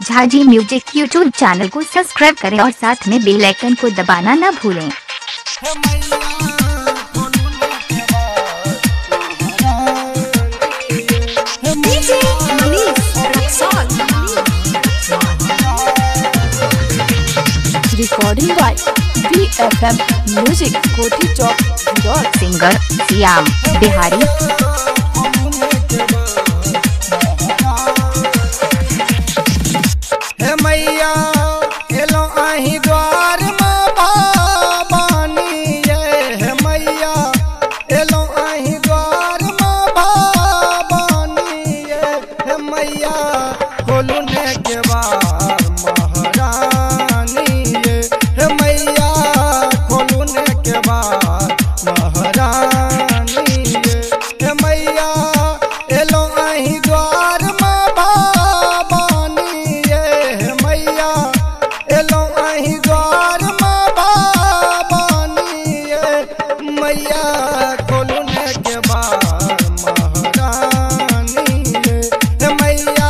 Jhaji music YouTube channel को subscribe करें और साथ में बेल आइकन को दबाना न भूलें। Recording by BFM music Kothi Chowk. Singer Shyam Bihari. हे मैया एलो आही द्वार में बाबानी ये। हे मैया एलो आही द्वार में बाबानी ये। हे मैया खोलू ने के बार महारानी ये। हे मैया खोलू ने के बार महारानी ये। हे मैया एलो आही द्वार में मैया खोलू ने के बार महारानी ये। मैया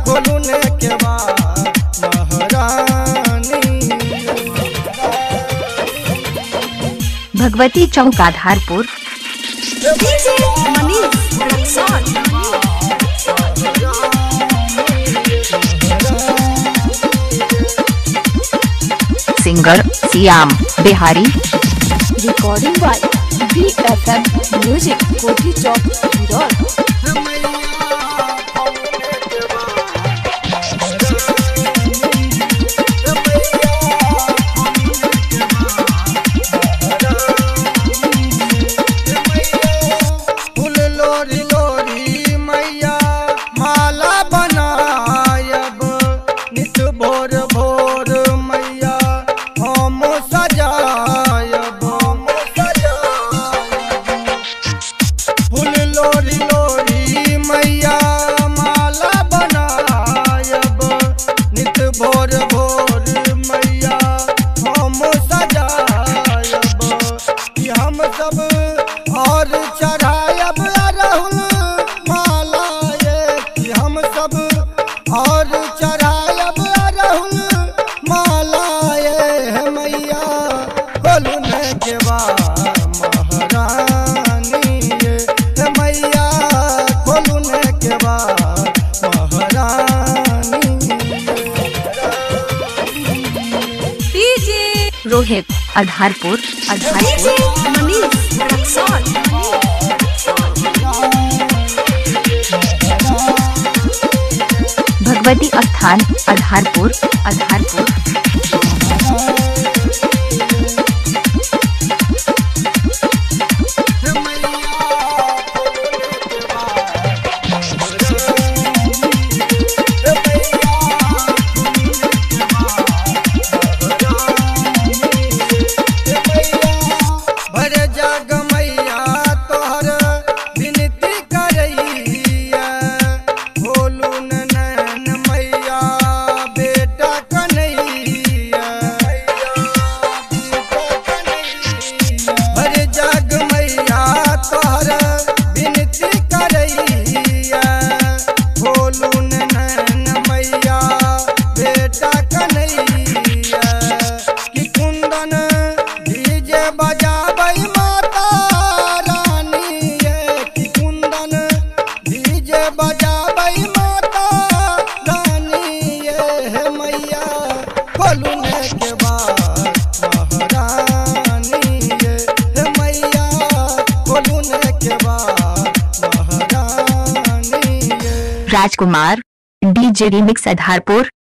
खोलू ने के बार महारानी। Bhagwati Chowk Adharpur. Singer Shyam Bihari. Recording by BFM music Kothi Chowk. फूल लोरी लोरी मैया माला बनायब नित भोर भोर मैया हम सजायब। फूल लोरी लोरी मैया माला बनायब नित भोर भोर मैया हम सजायब। कि हम सब और चढ़ायब अरहुल माला ये। कि हम सब और चढ़ायब अरहुल माला ये। हे मैया खोलू ने के बार महारानी ये। हे मैया खोलू ने के बार महारानी। रोहित आधारपुर। भगवती स्थान आधारपुर। खोलू ने के बार महारानी ये। हे मैया खोलू ने के बार महारानी ये। राजकुमार DJ रिमिक्स आधारपुर।